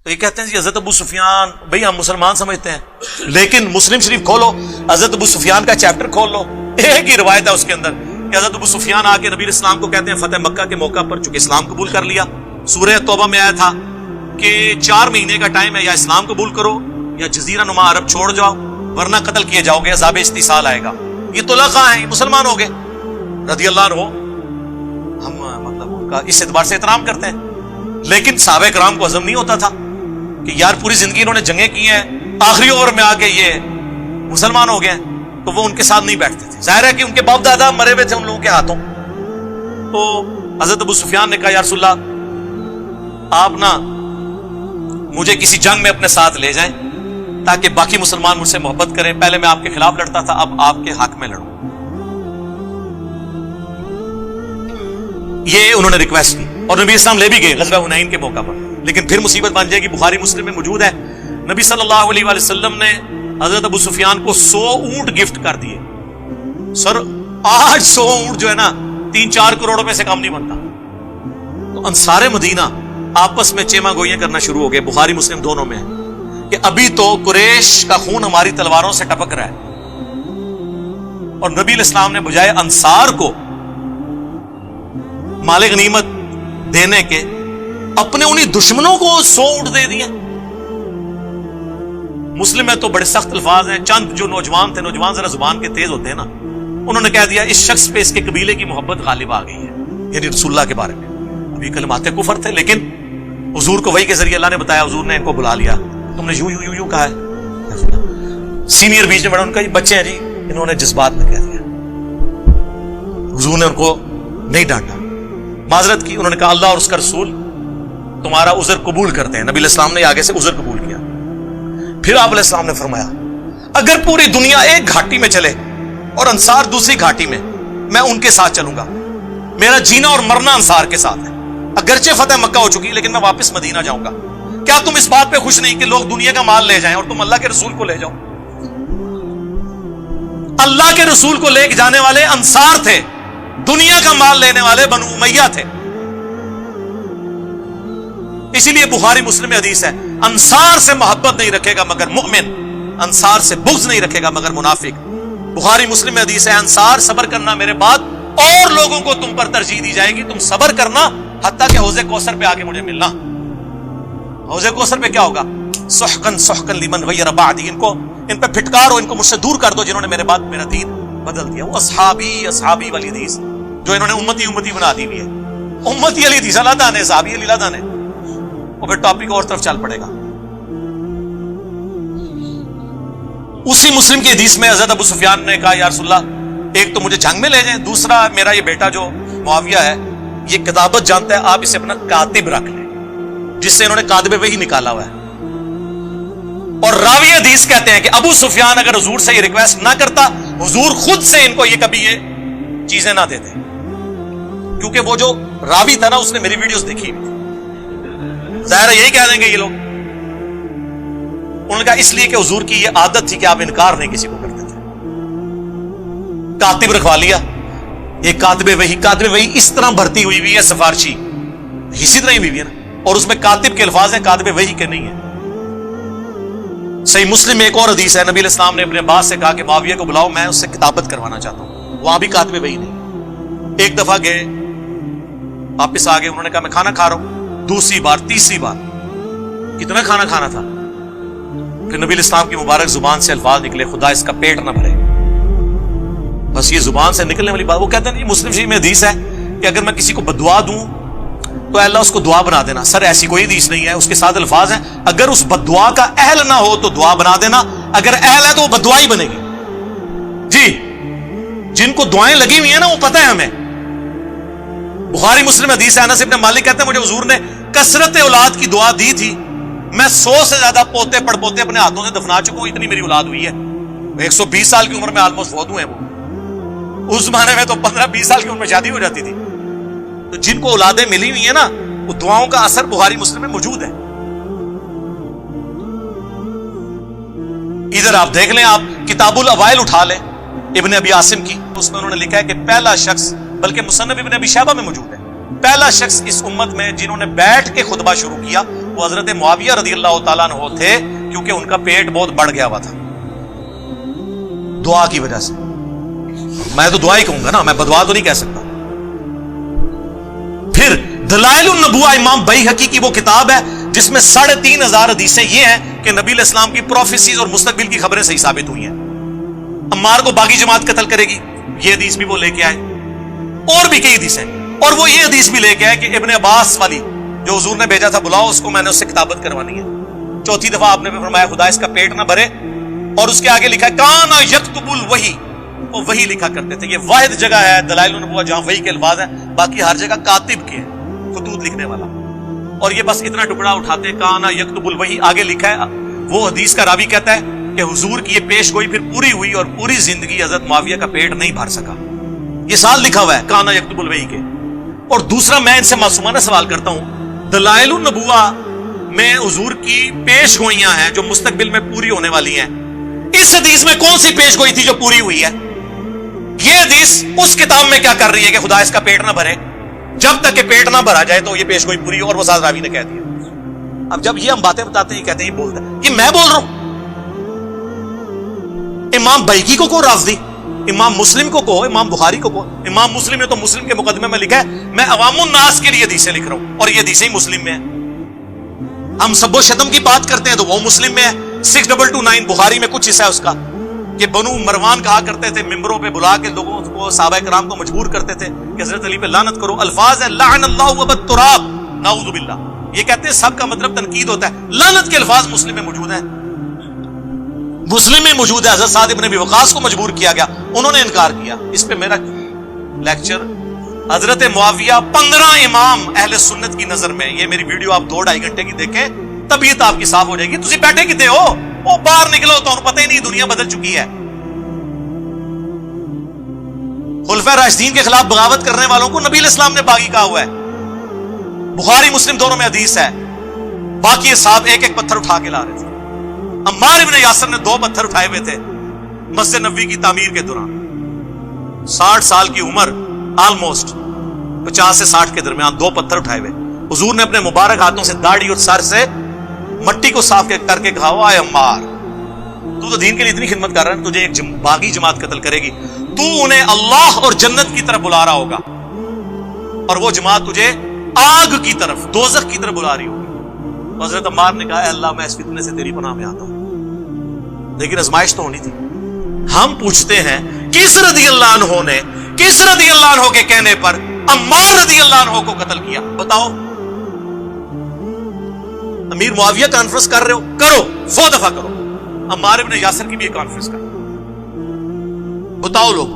تو یہ کہتے ہیں جی حضرت ابو سفیان، بھئی ہم مسلمان سمجھتے ہیں، لیکن مسلم شریف کھولو، حضرت ابو سفیان کا چیپٹر کھول لو، ایک ہی روایت ہے اس کے اندر کہ حضرت ابو سفیان آ کے نبی علیہ السلام کو کہتے ہیں فتح مکہ کے موقع پر، چونکہ اسلام قبول کر لیا، سورہ توبہ میں آیا تھا کہ 4 مہینے کا ٹائم ہے، یا اسلام قبول کرو یا جزیرہ نما عرب چھوڑ جاؤ ورنہ قتل کیے جاؤ گے، عذاب استحصال آئے گا۔ یہ طلقاء ہیں، مسلمان ہو گئے رضی اللہ عنہ، ہم مطلب ان کا اس اعتبار سے احترام کرتے ہیں، لیکن صحابہ کرام کو عزم نہیں ہوتا تھا کہ یار پوری زندگی انہوں نے جنگیں کی ہیں، آخری اوور میں آ کے یہ مسلمان ہو گئے ہیں، تو وہ ان کے ساتھ نہیں بیٹھتے تھے۔ ظاہر ہے کہ ان کے باپ دادا مرے ہوئے تھے ان لوگوں کے ہاتھوں۔ تو حضرت ابو سفیان نے کہا یا رسول اللہ آپ نا مجھے کسی جنگ میں اپنے ساتھ لے جائیں تاکہ باقی مسلمان مجھ سے محبت کریں، پہلے میں آپ کے خلاف لڑتا تھا، اب آپ کے حق میں لڑوں۔ یہ انہوں نے ریکویسٹ کی اور نبی اسلام لے بھی گئے غزوہ حنین کے موقع پر، لیکن پھر مصیبت بن جائے گی، بخاری مسلم میں موجود ہے، نبی صلی اللہ علیہ وآلہ وسلم نے حضرت ابو سفیان کو 100 اونٹ گفٹ کر دیے۔ سر آج 100 اونٹ جو ہے نا 3-4 کروڑ میں سے کم نہیں بنتا۔ تو انصار مدینہ آپس میں چیما گوئیاں کرنا شروع ہو گئے، بخاری مسلم دونوں میں کہ ابھی تو قریش کا خون ہماری تلواروں سے ٹپک رہا ہے، اور نبی علیہ السلام نے بجائے انصار کو مال غنیمت دینے کے اپنے انہی دشمنوں کو 100 اونٹ دے دیے۔ مسلم میں تو بڑے سخت الفاظ ہیں، چند جو نوجوان تھے، نوجوان ذرا زبان کے تیز ہوتے ہیں نا، انہوں نے کہہ دیا اس شخص پہ اس کے قبیلے کی محبت غالب آ گئی ہے، یعنی رسول اللہ کے بارے میں۔ ابھی کلمات کفر تھے، لیکن حضور کو وحی کے ذریعے اللہ نے بتایا، حضور نے ان کو بلا لیا، تم نے یوں یوں یوں یوں کہا ہے۔ سینئر بیچ میں بڑا ان کا یہ بچے ہیں جی، انہوں نے جذبات میں کہہ دیا، حضور نے ان کو نہیں ڈانٹا، معذرت کی، انہوں نے کہا اللہ اور اس کا رسول تمہارا عذر قبول کرتے ہیں۔ نبی علیہ السلام نے آگے سے عذر قبول کیا۔ پھر آپ علیہ السلام نے فرمایا اگر پوری دنیا ایک گھاٹی میں چلے اور انصار دوسری گھاٹی میں، میں ان کے ساتھ چلوں گا، میرا جینا اور مرنا انصار کے ساتھ ہے، اگرچہ فتح مکہ ہو چکی لیکن میں واپس مدینہ جاؤں گا۔ کیا تم اس بات پہ خوش نہیں کہ لوگ دنیا کا مال لے جائیں اور تم اللہ کے رسول کو لے جاؤ؟ اللہ کے رسول کو لے جانے والے انصار تھے، دنیا کا مال لینے والے بنو امیہ تھے۔ اسی لیے بخاری مسلم میں حدیث ہے انصار سے محبت نہیں رکھے گا مگر مؤمن، انصار سے بغض نہیں رکھے گا مگر منافق۔ بخاری مسلم میں حدیث ہے انصار صبر کرنا میرے بعد اور لوگوں کو تم پر ترجیح دی جائے گی، تم صبر کرنا حتیٰ کہ حوض کوثر پہ آ کے مجھے ملنا۔ حوض کوثر پہ کیا ہوگا؟ سحقن سحقن لمن غیر بعدی، ان پہ پھٹکارو، ان کو مجھ سے دور کر دو جنہوں نے میرے بعد میرا دین بدل دیا۔ وہ اصحابی اصحابی والی حدیث جو انہوں نے امتی امتی بنا دی ہوئی ہے، امتی علی حدیث اللہ دانے، صحابی علی اللہ دانے، وہ پھر ٹاپک اور طرف چل پڑے گا۔ اسی مسلم کی حدیث میں حضرت ابو سفیان نے کہا یا رسول اللہ ایک تو مجھے جنگ میں لے جائیں، دوسرا میرا یہ بیٹا جو معاویہ ہے یہ کتابت جانتا ہے، آپ اسے اپنا کاتب رکھ لیں، جس سے انہوں نے کاتب وحی نکالا ہوا ہے۔ اور راوی حدیث کہتے ہیں کہ ابو سفیان اگر حضور سے یہ ریکویسٹ نہ کرتا، حضور خود سے ان کو یہ کبھی یہ چیزیں نہ دیتے، کیونکہ وہ جو راوی تھا نا اس نے میری ویڈیوز دیکھی ہوئی تھی، ظاہر ہے یہی کہہ دیں گے یہ لوگ۔ انہوں نے کہا اس لیے کہ حضور کی یہ عادت تھی کہ آپ انکار نہیں کسی کو کرتے تھے۔ کاتب رکھوا لیا، ایک کاتب وحی اس طرح بھرتی ہوئی ہے سفارشی، اسی طرح ہی ہوئی ہے نا، اور اس میں کاتب کے الفاظ ہیں، کاتب وحی کے نہیں ہیں۔ صحیح مسلم میں ایک اور حدیث ہے، نبی علیہ السلام نے اپنے عباس سے کہا کہ معاویہ کو بلاؤ، میں اس سے کتابت کروانا چاہتا ہوں، وہاں بھی کاتب وحی نہیں۔ ایک دفعہ گئے، واپس آ گئے، انہوں نے کہا میں کھانا کھا رہا ہوں، دوسری بار تیسری بار، کتنا کھانا کھانا تھا؟ پھر نبی علیہ السلام کی مبارک زبان سے الفاظ نکلے خدا اس کا پیٹ نہ بھرے۔ بس یہ زبان سے نکلنے والی بات، وہ کہتے ہیں مسلم شریف میں حدیث ہے کہ اگر میں کسی کو بددعا دوں تو اللہ اس کو دعا بنا دینا۔ سر ایسی کوئی حدیث نہیں ہے، اس کے ساتھ الفاظ ہیں اگر اس بددعا کا اہل نہ ہو تو دعا بنا دینا، اگر اہل ہے تو وہ بددعا ہی بنے گی۔ جی جن کو دعائیں لگی ہوئی ہیں نا وہ پتہ ہے ہمیں۔ بخاری مسلم حدیث ہے، انس ابن مالک کہتے ہیں مجھے حضور نے کثرت اولاد کی دعا دی تھی، میں 100 سے زیادہ پوتے پڑ پوتے اپنے ہاتھوں سے دفنا چکا ہوں، اتنی میری اولاد ہوئی ہے۔ 120 سال کی عمر میں آلموسٹ فوت ہوئے ہیں وہ، اس زمانے میں تو 15-20 سال کی عمر میں شادی ہو جاتی تھی۔ تو جن کو اولادیں ملی ہوئی ہیں نا وہ دعاؤں کا اثر بخاری مسلم میں موجود ہے۔ ادھر آپ دیکھ لیں، آپ کتاب الاوائل اٹھا لیں ابن ابی عاصم کی، اس میں انہوں نے لکھا ہے کہ پہلا شخص، بلکہ مصنف ابن ابی شیبہ میں موجود ہے، پہلا شخص اس امت میں جنہوں نے بیٹھ کے خطبہ شروع کیا وہ حضرت معاویہ رضی اللہ تعالیٰ عنہ تھے، کیونکہ ان کا پیٹ بہت بڑھ گیا ہوا تھا دعا کی وجہ سے. میں تو دعا ہی کہوں گا نا، میں بدعا تو نہیں کہہ سکتا. پھر دلائل النبوہ امام بیہقی کی وہ کتاب ہے جس میں 3500 حدیثیں یہ ہیں کہ نبی علیہ السلام کی پروفیسیز اور مستقبل کی خبریں صحیح ثابت ہوئی ہیں. عمار کو باغی جماعت قتل کرے گی، یہ حدیث بھی وہ لے کے آئے، اور بھی کئی حدیثیں. اور وہ یہ حدیث بھی لے کے آئے کہ ابن عباس والی جو حضور نے بھیجا تھا، بلاؤ اس کو، میں نے اس سے کتابت کروانی ہے. چوتھی دفعہ آپ نے فرمایا خدا اس کا پیٹ نہ بھرے، اور اس کے آگے لکھا ہے کانا یکتب الوحی، وہ وہی لکھا کرتے تھے. یہ واحد جگہ ہے دلائل النبوہ جہاں وحی کے الفاظ ہیں، باقی ہر جگہ کاتب کے ہیں، خطوط لکھنے والا. اور یہ بس اتنا ٹکڑا اٹھاتے کانا یکتب الوحی، آگے لکھا ہے وہ حدیث کا راوی کہتا ہے کہ حضور کی یہ پیش گوئی پھر پوری ہوئی اور پوری زندگی حضرت معاویہ کا پیٹ نہیں بھر سکا. یہ سال لکھا ہوا ہے کانا یکتب الوحی کے. اور دوسرا میں ان سے معصومانہ سوال کرتا ہوں، دلائل النبوہ میں حضور کی پیش گوئیاں ہیں جو مستقبل میں پوری ہونے والی ہیں، اس حدیث میں کون سی پیش گوئی تھی جو پوری ہوئی ہے؟ یہ حدیث اس کتاب میں کیا کر رہی ہے کہ خدا اس کا پیٹ نہ بھرے؟ جب تک کہ پیٹ نہ بھرا جائے تو یہ پیش گوئی پوری، اور وہ ساز راوی نے کہہ دیا. اب جب یہ ہم باتیں بتاتے ہیں، یہ کہتے ہیں یہ بولتا ہے، یہ میں بول رہا ہوں. امام بیہقی کو کہو رافضی، امام مسلم کو کہو، امام بخاری کو کہو. امام مسلم نے تو مسلم کے مقدمے میں لکھا ہے میں عوام الناس کے لیے حدیثیں لکھ رہا ہوں، اور یہ حدیثیں ہی مسلم میں ہیں. ہم سب و شتم کی بات کرتے ہیں تو وہ مسلم میں ہے. 6229 بخاری میں کچھ حصہ ہے اس کا کہ بنو مروان کہا کرتے تھے، ممبروں پہ بلا کے لوگوں کو، صحابہ کرام کو مجبور کرتے تھے کہ حضرت علی پہ لعنت کرو. الفاظ ہے لعن اللہ وبت تراب، نعوذ باللہ. یہ کہتے ہیں سب کا مطلب تنقید ہوتا ہے. لعنت کے الفاظ مسلم میں موجود ہیں، مسلم میں موجود ہے. حضرت سعد ابن ابی وقاص کو مجبور کیا گیا، انہوں نے انکار کیا. اس پہ میرا لیکچر حضرت معاویہ 15 امام اہل سنت کی نظر میں، یہ میری ویڈیو آپ 2-2.5 گھنٹے کی دیکھیں، طبیعت آپ کی صاف ہو جائے گی. تسی بیٹھے کتے ہو؟ وہ باہر نکلو تو پتہ ہی نہیں دنیا بدل چکی ہے. خلفائے راشدین کے خلاف بغاوت کرنے والوں کو نبی علیہ السلام نے باغی کہا ہوا ہے. بخاری مسلم دونوں میں حدیث ہے. باقی صاحب ایک ایک پتھر اٹھا کے لا رہے تھے. عمار ابن یاسر نے 2 پتھر اٹھائے ہوئے تھے مسجد نبوی کی تعمیر کے دوران. 60 سال کی عمر، آلموسٹ 50 سے 60 کے درمیان، 2 پتھر اٹھائے ہوئے. حضور نے اپنے مبارک ہاتھوں سے داڑھی اور سر سے مٹی کو صاف کر کے کہا، اے عمار تو دین کے لیے اتنی خدمت کر رہا ہے، تجھے ایک باغی جماعت قتل کرے گی، تو انہیں اللہ اور جنت کی طرف بلا رہا ہوگا، اور وہ جماعت تجھے آگ کی طرف، دوزخ کی طرف بلا رہی ہوگی. حضرت عمار نے کہا، اے اللہ میں اس فتنے سے تیری پناہ میں آتا ہوں. لیکن آزمائش تو ہونی تھی. ہم پوچھتے ہیں کس رضی اللہ عنہ نے، کس رضی اللہ عنہ کے کہنے پر عمار رضی اللہ عنہ کو قتل کیا؟ بتاؤ. امیر معاویہ کانفرنس کر رہے ہو، کرو، 100 دفعہ کرو. عمار ابن یاسر کی بھی ایک کانفرنس کرو. بتاؤ لوگ